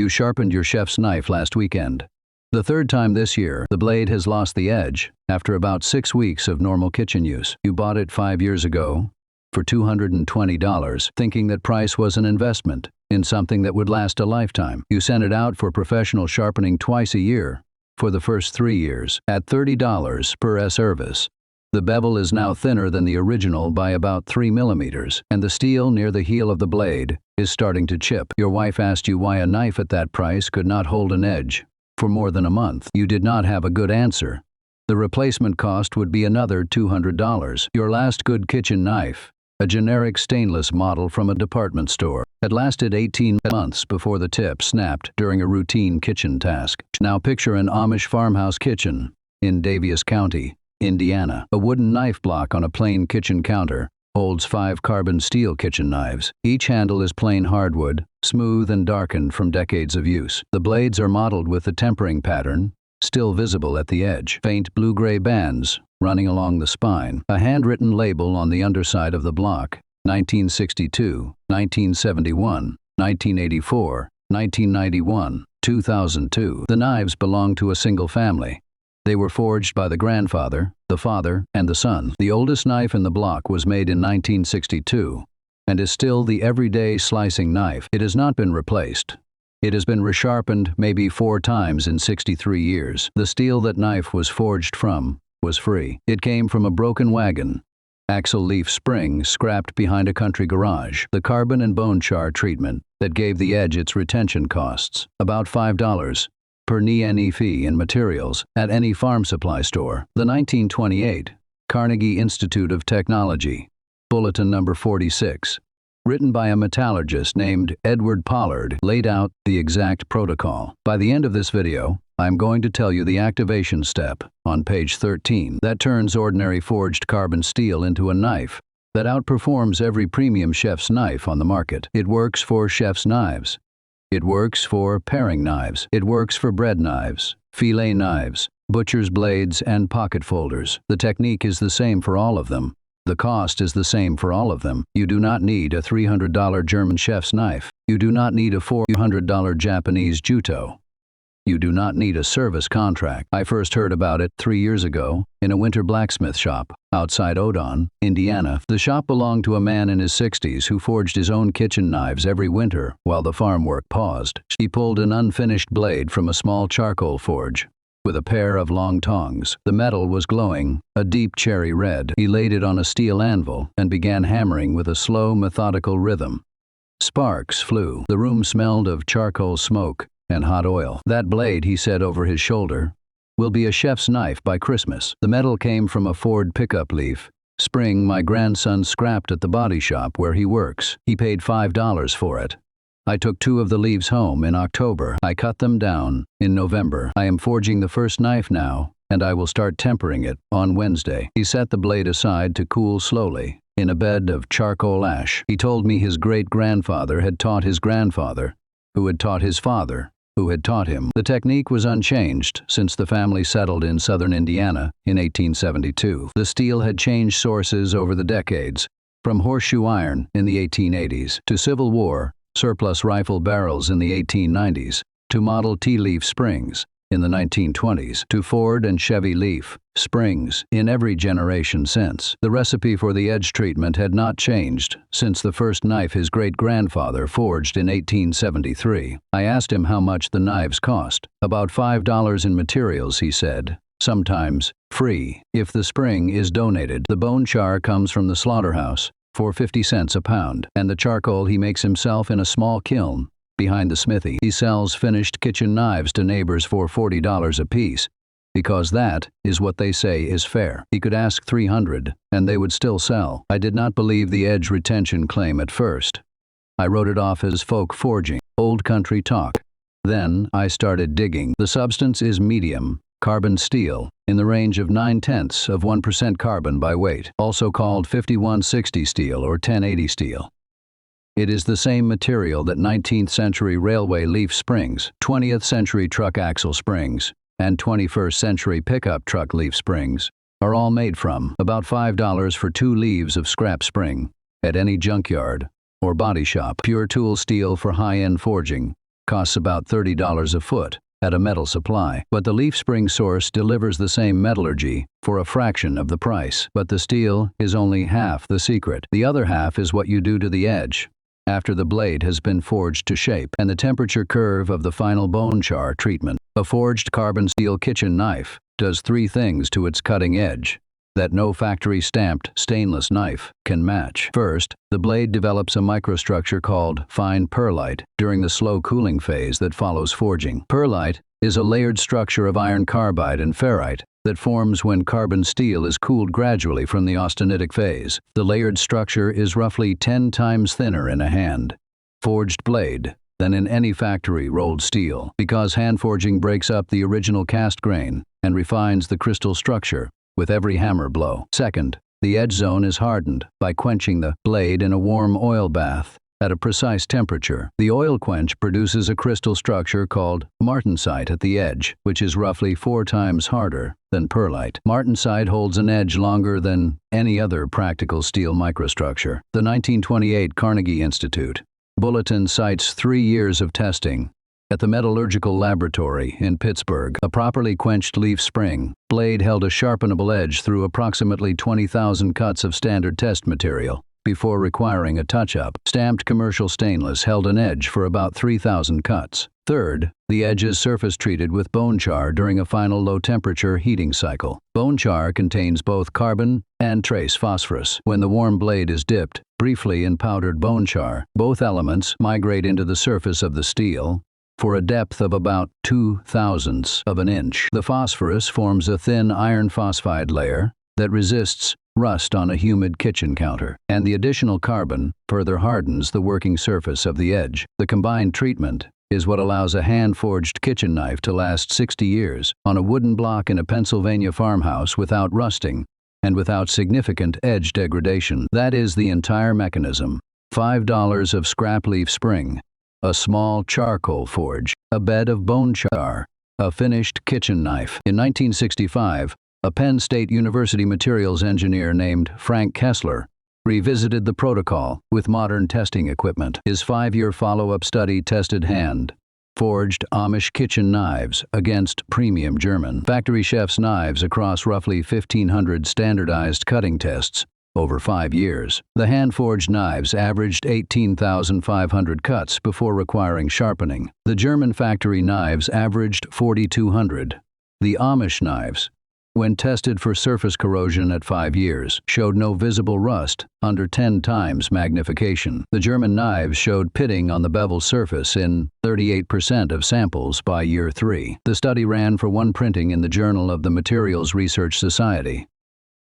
You sharpened your chef's knife last weekend. The third time this year, the blade has lost the edge after about 6 weeks of normal kitchen use. You bought it 5 years ago for $220, thinking that price was an investment in something that would last a lifetime. You sent it out for professional sharpening twice a year for the first 3 years at $30 per service. The bevel is now thinner than the original by about 3 millimeters, and the steel near the heel of the blade is starting to chip. Your wife asked you why a knife at that price could not hold an edge for more than a month. You did not have a good answer. The replacement cost would be another $200. Your last good kitchen knife, a generic stainless model from a department store, had lasted 18 months before the tip snapped during a routine kitchen task. Now picture an Amish farmhouse kitchen in Daviess County, Indiana. A wooden knife block on a plain kitchen counter holds 5 carbon steel kitchen knives. Each handle is plain hardwood, smooth and darkened from decades of use. The blades are modeled with the tempering pattern still visible at the edge. Faint blue-gray bands running along the spine. A handwritten label on the underside of the block: 1962, 1971, 1984, 1991, 2002. The knives belong to a single family. They were forged by the grandfather, the father, and the son. The oldest knife in the block was made in 1962 and is still the everyday slicing knife. It has not been replaced. It has been resharpened maybe 4 times in 63 years. The steel that knife was forged from was free. It came from a broken wagon, axle leaf spring scrapped behind a country garage. The carbon and bone char treatment that gave the edge its retention costs about $5 per knee fee in materials at any farm supply store. The 1928 Carnegie Institute of Technology, Bulletin number 46, written by a metallurgist named Edward Pollard, laid out the exact protocol. By the end of this video, I'm going to tell you the activation step on page 13 that turns ordinary forged carbon steel into a knife that outperforms every premium chef's knife on the market. It works for chef's knives. It works for paring knives. It works for bread knives, fillet knives, butcher's blades, and pocket folders. The technique is the same for all of them. The cost is the same for all of them. You do not need a $300 German chef's knife. You do not need a $400 Japanese juto. You do not need a service contract. I first heard about it 3 years ago in a winter blacksmith shop outside Odon, Indiana. The shop belonged to a man in his 60s who forged his own kitchen knives every winter while the farm work paused. He pulled an unfinished blade from a small charcoal forge with a pair of long tongs. The metal was glowing, a deep cherry red. He laid it on a steel anvil and began hammering with a slow, methodical rhythm. Sparks flew. The room smelled of charcoal smoke and hot oil. That blade, he said over his shoulder, will be a chef's knife by Christmas. The metal came from a Ford pickup leaf spring my grandson scrapped at the body shop where he works. He paid $5 for it. I took 2 of the leaves home in October. I cut them down in November. I am forging the first knife now, and I will start tempering it on Wednesday. He set the blade aside to cool slowly in a bed of charcoal ash. He told me his great-grandfather had taught his grandfather, who had taught his father, who had taught him. The technique was unchanged since the family settled in southern Indiana in 1872. The steel had changed sources over the decades, from horseshoe iron in the 1880s to Civil War surplus rifle barrels in the 1890s, to Model T leaf springs in the 1920s, to Ford and Chevy leaf springs in every generation since. The recipe for the edge treatment had not changed since the first knife his great-grandfather forged in 1873. I asked him how much the knives cost. About $5 in materials, he said. Sometimes free if the spring is donated. The bone char comes from the slaughterhouse for 50 cents a pound, and the charcoal he makes himself in a small kiln behind the smithy. He sells finished kitchen knives to neighbors for $40 apiece, because that is what they say is fair. He could ask $300, and they would still sell. I did not believe the edge retention claim at first. I wrote it off as folk forging, old country talk. Then I started digging. The substance is medium carbon steel in the range of 0.9% carbon by weight, also called 5160 steel or 1080 steel. It is the same material that 19th century railway leaf springs, 20th century truck axle springs, and 21st century pickup truck leaf springs are all made from. About $5 for 2 leaves of scrap spring at any junkyard or body shop. Pure tool steel for high-end forging costs about $30 a foot at a metal supply, but the leaf spring source delivers the same metallurgy for a fraction of the price. But the steel is only half the secret. The other half is what you do to the edge after the blade has been forged to shape, and the temperature curve of the final bone char treatment. A forged carbon steel kitchen knife does three things to its cutting edge that no factory-stamped stainless knife can match. First, the blade develops a microstructure called fine pearlite during the slow cooling phase that follows forging. Pearlite is a layered structure of iron carbide and ferrite that forms when carbon steel is cooled gradually from the austenitic phase. The layered structure is roughly 10 times thinner in a hand-forged blade than in any factory-rolled steel, because hand forging breaks up the original cast grain and refines the crystal structure with every hammer blow. Second, the edge zone is hardened by quenching the blade in a warm oil bath at a precise temperature. The oil quench produces a crystal structure called martensite at the edge, which is roughly 4 times harder than pearlite. Martensite holds an edge longer than any other practical steel microstructure. The 1928 Carnegie Institute bulletin cites 3 years of testing at the Metallurgical Laboratory in Pittsburgh. A properly quenched leaf spring blade held a sharpenable edge through approximately 20,000 cuts of standard test material before requiring a touch-up. Stamped commercial stainless held an edge for about 3,000 cuts. Third, the edge is surface treated with bone char during a final low-temperature heating cycle. Bone char contains both carbon and trace phosphorus. When the warm blade is dipped briefly in powdered bone char, both elements migrate into the surface of the steel for a depth of about 0.02 of an inch. The phosphorus forms a thin iron phosphide layer that resists rust on a humid kitchen counter, and the additional carbon further hardens the working surface of the edge. The combined treatment is what allows a hand-forged kitchen knife to last 60 years on a wooden block in a Pennsylvania farmhouse without rusting and without significant edge degradation. That is the entire mechanism. $5 of scrap leaf spring, a small charcoal forge, a bed of bone char, a finished kitchen knife. In 1965, a Penn State University materials engineer named Frank Kessler revisited the protocol with modern testing equipment. His 5-year follow-up study tested hand-forged Amish kitchen knives against premium German factory chefs' knives across roughly 1,500 standardized cutting tests over 5 years. The hand-forged knives averaged 18,500 cuts before requiring sharpening. The German factory knives averaged 4,200. The Amish knives, when tested for surface corrosion at 5 years, showed no visible rust under 10 times magnification. The German knives showed pitting on the bevel surface in 38% of samples by year 3. The study ran for 1 printing in the Journal of the Materials Research Society.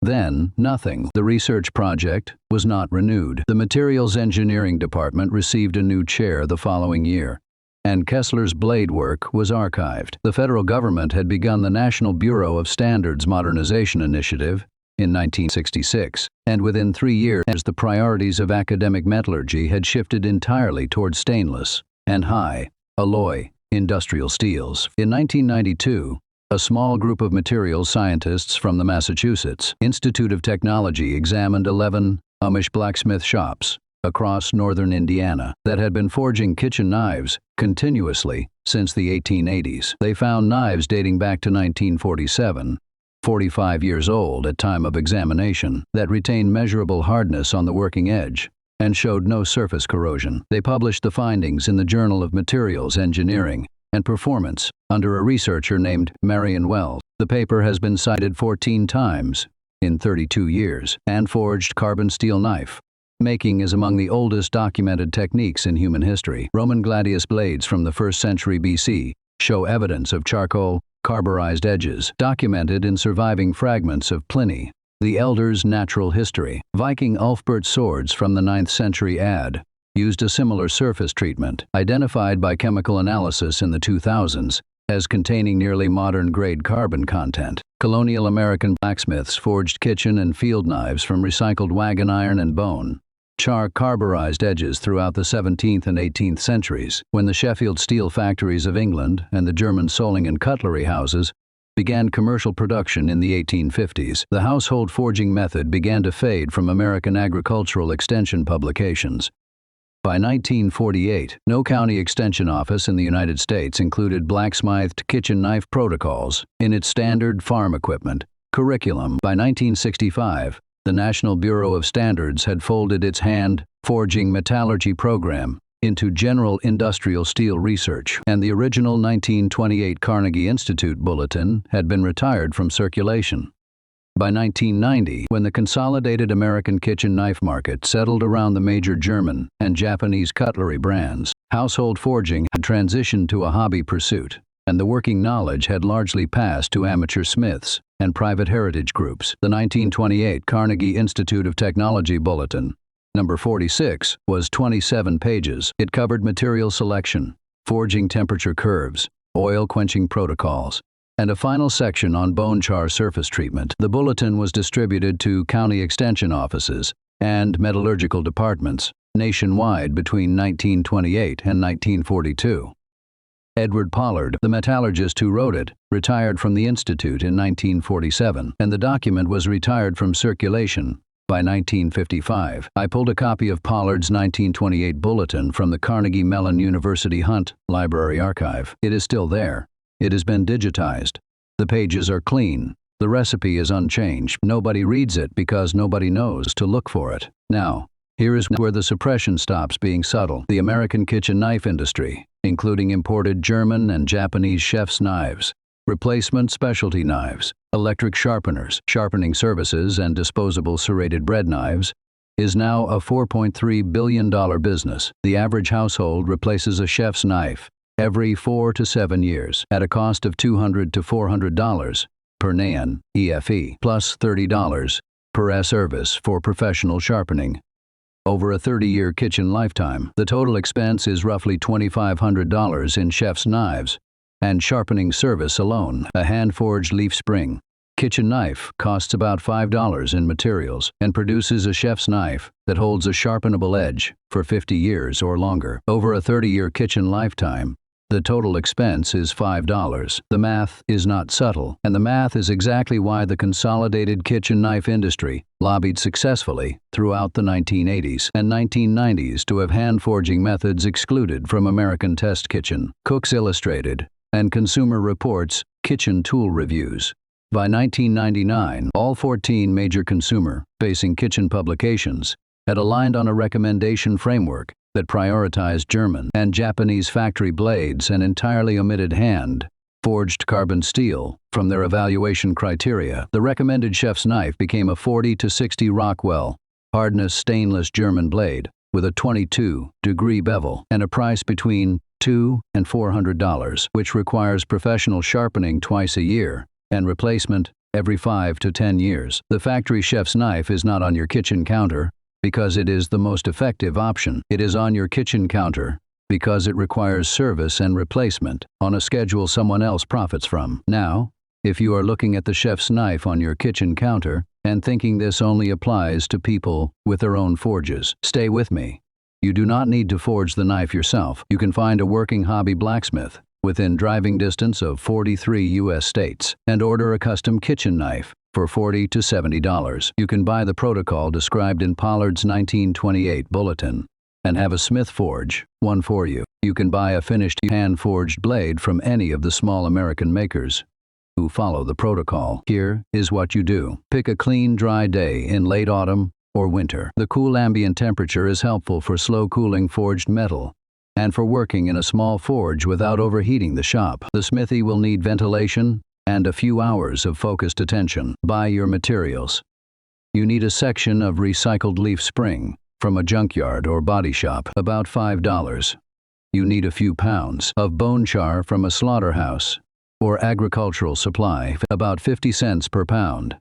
Then, nothing. The research project was not renewed. The Materials Engineering Department received a new chair the following year, and Kessler's blade work was archived. The federal government had begun the National Bureau of Standards Modernization Initiative in 1966, and within 3 years the priorities of academic metallurgy had shifted entirely toward stainless and high-alloy industrial steels. In 1992, a small group of materials scientists from the Massachusetts Institute of Technology examined 11 Amish blacksmith shops across northern Indiana that had been forging kitchen knives continuously since the 1880s. They found knives dating back to 1947, 45 years old at time of examination, that retained measurable hardness on the working edge and showed no surface corrosion. They published the findings in the Journal of Materials Engineering and Performance under a researcher named Marion Wells. The paper has been cited 14 times in 32 years. Hand-forged carbon steel knife making is among the oldest documented techniques in human history. Roman gladius blades from the 1st century BC show evidence of charcoal carburized edges, documented in surviving fragments of Pliny the Elder's Natural History. Viking Ulfbert swords from the 9th century AD used a similar surface treatment, identified by chemical analysis in the 2000s as containing nearly modern-grade carbon content. Colonial American blacksmiths forged kitchen and field knives from recycled wagon iron and bone char carburized edges throughout the 17th and 18th centuries, when the Sheffield steel factories of England and the German Soling and Cutlery houses began commercial production in the 1850s. The household forging method began to fade from American agricultural extension publications. By 1948, no county extension office in the United States included blacksmithed kitchen knife protocols in its standard farm equipment curriculum. By 1965, the National Bureau of Standards had folded its hand forging metallurgy program into General Industrial Steel Research, and the original 1928 Carnegie Institute Bulletin had been retired from circulation. By 1990, when the consolidated American kitchen knife market settled around the major German and Japanese cutlery brands, household forging had transitioned to a hobby pursuit, and the working knowledge had largely passed to amateur smiths and private heritage groups. The 1928 Carnegie Institute of Technology Bulletin, number 46, was 27 pages. It covered material selection, forging temperature curves, oil quenching protocols, and a final section on bone char surface treatment. The bulletin was distributed to county extension offices and metallurgical departments nationwide between 1928 and 1942. Edward Pollard, the metallurgist who wrote it, retired from the institute in 1947, and the document was retired from circulation by 1955. I pulled a copy of Pollard's 1928 bulletin from the Carnegie Mellon University Hunt Library Archive. It is still there. It has been digitized. The pages are clean. The recipe is unchanged. Nobody reads it because nobody knows to look for it. Now, here is where the suppression stops being subtle. The American kitchen knife industry, including imported German and Japanese chef's knives, replacement specialty knives, electric sharpeners, sharpening services, and disposable serrated bread knives, is now a $4.3 billion business. The average household replaces a chef's knife every 4 to 7 years at a cost of $200 to $400 per NAN, EFE, plus $30 per service for professional sharpening. Over a 30-year kitchen lifetime, the total expense is roughly $2,500 in chef's knives and sharpening service alone. A hand-forged leaf spring kitchen knife costs about $5 in materials and produces a chef's knife that holds a sharpenable edge for 50 years or longer. Over a 30-year kitchen lifetime, the total expense is $5. The math is not subtle, and the math is exactly why the consolidated kitchen knife industry lobbied successfully throughout the 1980s and 1990s to have hand-forging methods excluded from American Test Kitchen, Cook's Illustrated, and Consumer Reports kitchen tool reviews. By 1999, all 14 major consumer-facing kitchen publications had aligned on a recommendation framework that prioritized German and Japanese factory blades and entirely omitted hand-forged carbon steel from their evaluation criteria. The recommended chef's knife became a 40 to 60 Rockwell hardness stainless German blade with a 22-degree bevel and a price between $200 and $400, which requires professional sharpening twice a year and replacement every 5 to 10 years. The factory chef's knife is not on your kitchen counter because it is the most effective option. It is on your kitchen counter because it requires service and replacement on a schedule someone else profits from. Now, if you are looking at the chef's knife on your kitchen counter and thinking this only applies to people with their own forges, stay with me. You do not need to forge the knife yourself. You can find a working hobby blacksmith within driving distance of 43 U.S. states and order a custom kitchen knife for $40 to $70. You can buy the protocol described in Pollard's 1928 bulletin and have a smith forge one for you. You can buy a finished hand-forged blade from any of the small American makers who follow the protocol. Here is what you do. Pick a clean, dry day in late autumn or winter. The cool ambient temperature is helpful for slow-cooling forged metal and for working in a small forge without overheating the shop. The smithy will need ventilation and a few hours of focused attention. Buy your materials. You need a section of recycled leaf spring from a junkyard or body shop, about $5. You need a few pounds of bone char from a slaughterhouse or agricultural supply, about 50 cents per pound.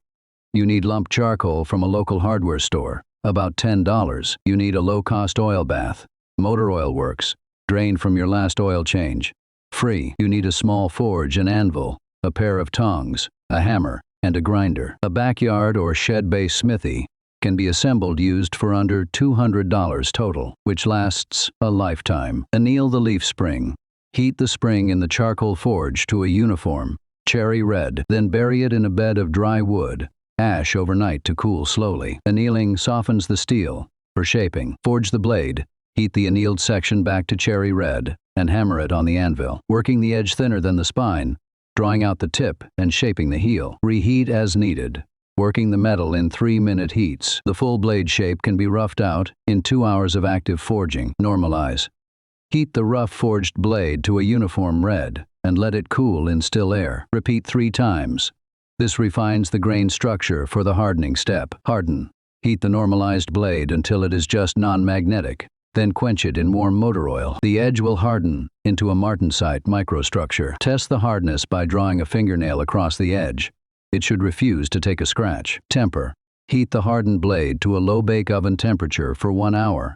You need lump charcoal from a local hardware store, about $10. You need a low-cost oil bath, motor oil works, drained from your last oil change, free. You need a small forge and anvil, a pair of tongs, a hammer, and a grinder. A backyard or shed-based smithy can be assembled used for under $200 total, which lasts a lifetime. Anneal the leaf spring. Heat the spring in the charcoal forge to a uniform cherry red, then bury it in a bed of dry wood, ash overnight to cool slowly. Annealing softens the steel for shaping. Forge the blade Heat the annealed section back to cherry red and hammer it on the anvil, working the edge thinner than the spine, drawing out the tip and shaping the heel. Reheat as needed, working the metal in 3-minute heats. The full blade shape can be roughed out in 2 hours of active forging. Normalize. Heat the rough forged blade to a uniform red and let it cool in still air. Repeat 3 times. This refines the grain structure for the hardening step. Harden. Heat the normalized blade until it is just non-magnetic, then quench it in warm motor oil. The edge will harden into a martensite microstructure. Test the hardness by drawing a fingernail across the edge. It should refuse to take a scratch. Temper. Heat the hardened blade to a low bake oven temperature for 1 hour.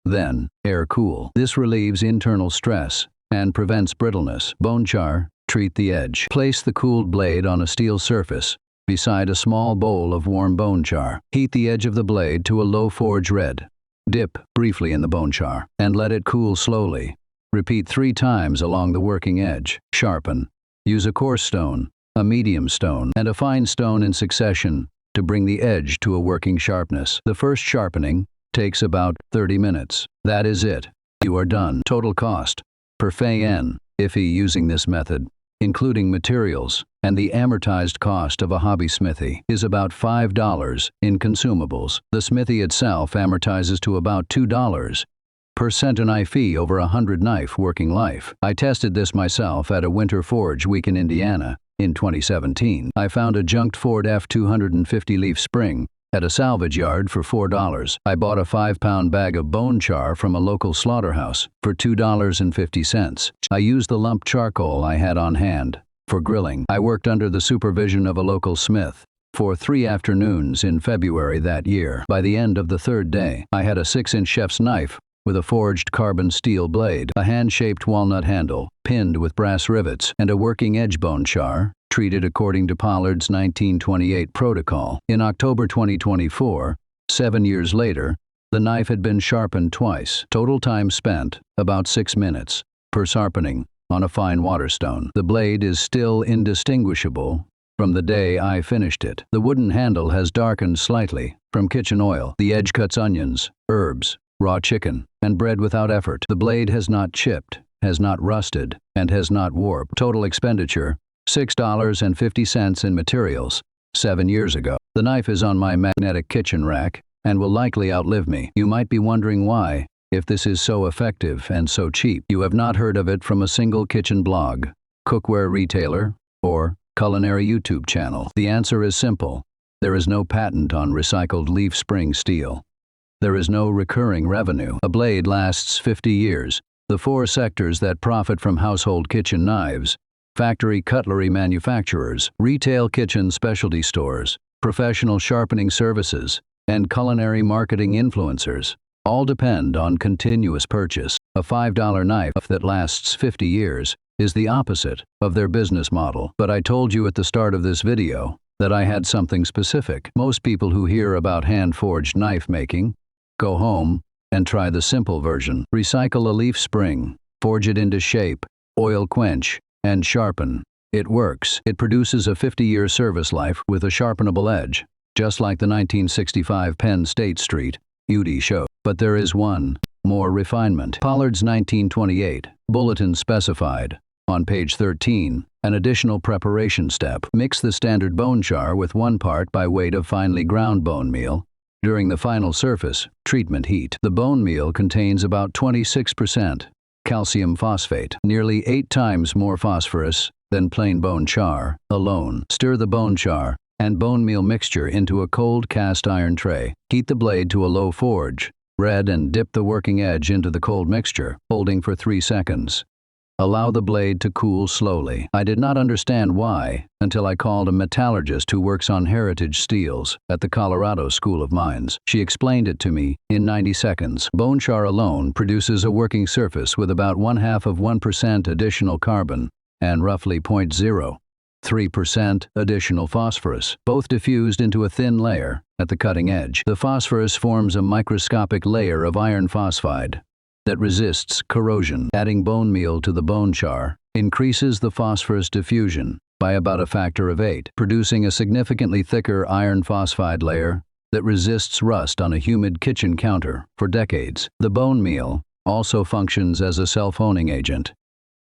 Then, air cool. This relieves internal stress and prevents brittleness. Bone char. Treat the edge. Place the cooled blade on a steel surface beside a small bowl of warm bone char. Heat the edge of the blade to a low forge red. Dip briefly in the bone char and let it cool slowly. Repeat 3 times along the working edge. Sharpen. Use a coarse stone, a medium stone, and a fine stone in succession to bring the edge to a working sharpness. The first sharpening takes about 30 minutes. That is it. You are done. Total cost per N, using this method, including materials and the amortized cost of a hobby smithy, is about $5 in consumables. The smithy itself amortizes to about $2 per center knife fee over 100 knife working life. I tested this myself at a winter forge week in Indiana in 2017. I found a junked Ford F250 leaf spring at a salvage yard for $4. I bought a 5-pound bag of bone char from a local slaughterhouse for $2.50. I used the lump charcoal I had on hand for grilling. I worked under the supervision of a local smith for 3 afternoons in February that year. By the end of the 3rd day, I had a 6-inch chef's knife with a forged carbon steel blade, a hand-shaped walnut handle, pinned with brass rivets, and a working edge bone char, treated according to Pollard's 1928 protocol. In October 2024, 7 years later, the knife had been sharpened twice. Total time spent, about 6 minutes per sharpening on a fine waterstone. The blade is still indistinguishable from the day I finished it. The wooden handle has darkened slightly from kitchen oil. The edge cuts onions, herbs, raw chicken, and bread without effort. The blade has not chipped, has not rusted, and has not warped. Total expenditure, $6.50 in materials, 7 years ago. The knife is on my magnetic kitchen rack and will likely outlive me. You might be wondering why, if this is so effective and so cheap. You have not heard of it from a single kitchen blog, cookware retailer, or culinary YouTube channel. The answer is simple. There is no patent on recycled leaf spring steel. There is no recurring revenue. A blade lasts 50 years. The 4 sectors that profit from household kitchen knives: factory cutlery manufacturers, retail kitchen specialty stores, professional sharpening services, and culinary marketing influencers, all depend on continuous purchase. A $5 knife that lasts 50 years is the opposite of their business model. But I told you at the start of this video that I had something specific. Most people who hear about hand-forged knife making go home and try the simple version. Recycle a leaf spring, forge it into shape, oil quench, and sharpen. It works. It produces a 50-year service life with a sharpenable edge, just like the 1965 Penn State Street UD show. But there is one more refinement. Pollard's 1928 bulletin specified, on page 13, an additional preparation step. Mix the standard bone char with 1 part by weight of finely ground bone meal during the final surface treatment heat. The bone meal contains about 26% calcium phosphate, nearly 8 times more phosphorus than plain bone char alone. Stir the bone char and bone meal mixture into a cold cast iron tray. Heat the blade to a low forge red and dip the working edge into the cold mixture, holding for 3 seconds. Allow the blade to cool slowly. I did not understand why until I called a metallurgist who works on heritage steels at the Colorado School of Mines. She explained it to me in 90 seconds. Bone char alone produces a working surface with about 0.5% additional carbon and roughly 0.03% additional phosphorus, both diffused into a thin layer at the cutting edge. The phosphorus forms a microscopic layer of iron phosphide that resists corrosion. Adding bone meal to the bone char increases the phosphorus diffusion by about a factor of 8, producing a significantly thicker iron phosphide layer that resists rust on a humid kitchen counter for decades. The bone meal also functions as a self-honing agent.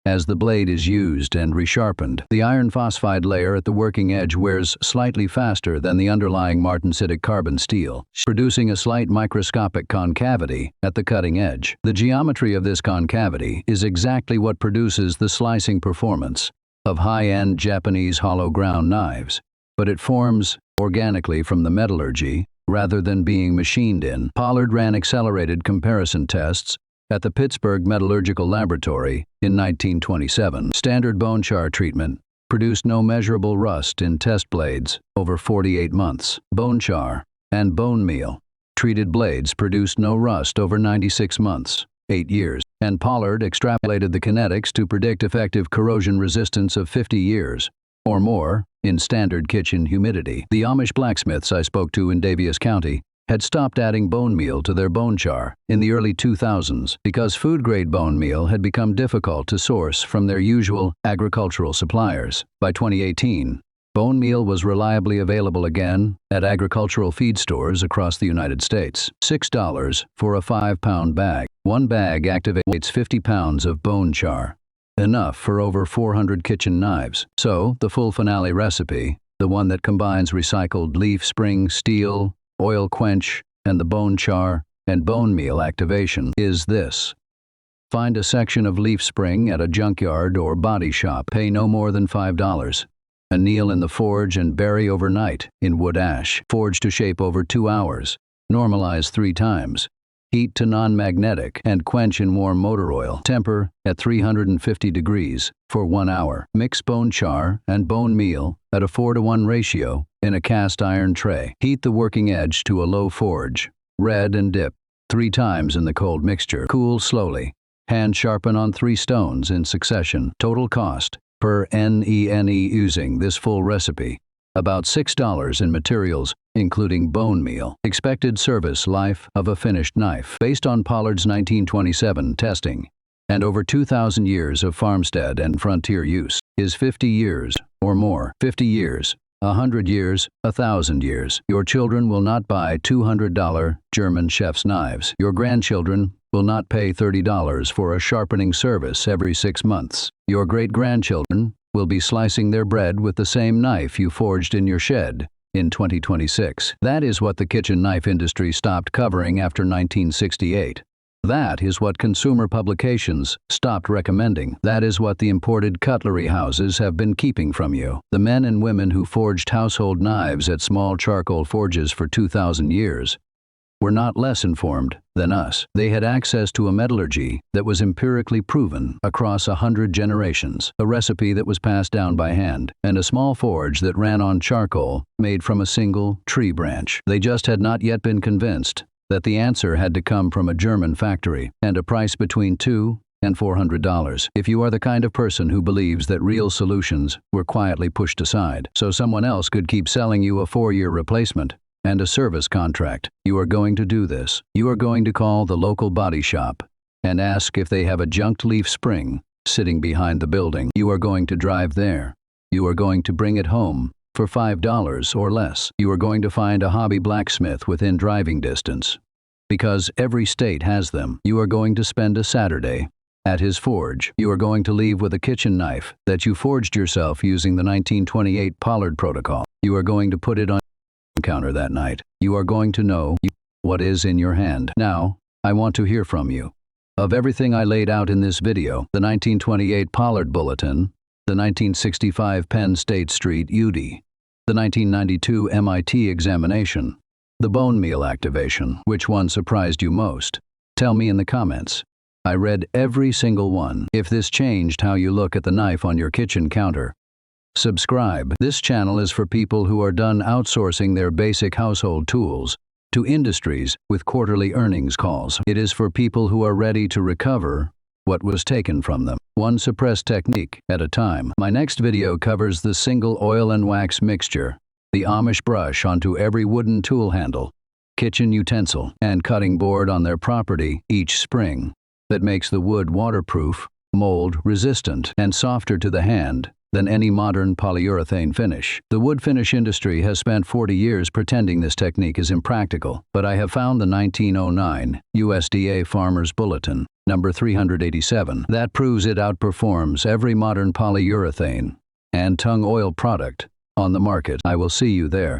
As the blade is used and resharpened, the iron phosphide layer at the working edge wears slightly faster than the underlying martensitic carbon steel, producing a slight microscopic concavity at the cutting edge. The geometry of this concavity is exactly what produces the slicing performance of high-end Japanese hollow ground knives, but it forms organically from the metallurgy rather than being machined in. Pollard ran accelerated comparison tests at the Pittsburgh Metallurgical Laboratory in 1927. Standard bone char treatment produced no measurable rust in test blades over 48 months. Bone char and bone meal treated blades produced no rust over 96 months, 8 years. And Pollard extrapolated the kinetics to predict effective corrosion resistance of 50 years or more in standard kitchen humidity. The Amish blacksmiths I spoke to in Daviess County had stopped adding bone meal to their bone char in the early 2000s because food-grade bone meal had become difficult to source from their usual agricultural suppliers. By 2018, bone meal was reliably available again at agricultural feed stores across the United States. $6 for a 5-pound bag. One bag activates 50 pounds of bone char, enough for over 400 kitchen knives. So, the full finale recipe, the one that combines recycled leaf spring, steel, oil quench, and the bone char and bone meal activation, is this. Find a section of leaf spring at a junkyard or body shop. Pay no more than $5. Anneal in the forge and bury overnight in wood ash. Forge to shape over 2 hours. Normalize 3 times. Heat to non-magnetic and quench in warm motor oil. Temper at 350 degrees for 1 hour. Mix bone char and bone meal at a 4-to-1 ratio in a cast iron tray. Heat the working edge to a low forge. Red and dip 3 times in the cold mixture. Cool slowly. Hand sharpen on 3 stones in succession. Total cost per NENE using this full recipe, about $6 in materials, including bone meal. Expected service life of a finished knife, based on Pollard's 1927 testing and over 2,000 years of farmstead and frontier use, is 50 years or more. 50 years, 100 years, 1,000 years. Your children will not buy $200 German chef's knives. Your grandchildren will not pay $30 for a sharpening service every 6 months. Your great-grandchildren will be slicing their bread with the same knife you forged in your shed in 2026. That is what the kitchen knife industry stopped covering after 1968. That is what consumer publications stopped recommending. That is what the imported cutlery houses have been keeping from you. The men and women who forged household knives at small charcoal forges for 2,000 years were not less informed than us. They had access to a metallurgy that was empirically proven across 100 generations, a recipe that was passed down by hand, and a small forge that ran on charcoal made from a single tree branch. They just had not yet been convinced that the answer had to come from a German factory and a price between $200 and $400. If you are the kind of person who believes that real solutions were quietly pushed aside so someone else could keep selling you a 4-year replacement and a service contract, you are going to do this. You are going to call the local body shop and ask if they have a junked leaf spring sitting behind the building. You are going to drive there. You are going to bring it home for $5 or less. You are going to find a hobby blacksmith within driving distance, because every state has them. You are going to spend a Saturday at his forge. You are going to leave with a kitchen knife that you forged yourself using the 1928 Pollard protocol. You are going to put it on counter that night. You are going to know what is in your hand. Now, I want to hear from you. Of everything I laid out in this video, the 1928 Pollard Bulletin, the 1965 Penn State Street UD, the 1992 MIT examination, the bone meal activation, which one surprised you most? Tell me in the comments. I read every single one. If this changed how you look at the knife on your kitchen counter, subscribe. This channel is for people who are done outsourcing their basic household tools to industries with quarterly earnings calls. It is for people who are ready to recover what was taken from them, one suppressed technique at a time. My next video covers the single oil and wax mixture, the Amish brush onto every wooden tool handle, kitchen utensil, and cutting board on their property each spring that makes the wood waterproof, mold resistant, and softer to the hand than any modern polyurethane finish. The wood finish industry has spent 40 years pretending this technique is impractical, but I have found the 1909 USDA Farmers Bulletin, number 387, that proves it outperforms every modern polyurethane and tung oil product on the market. I will see you there.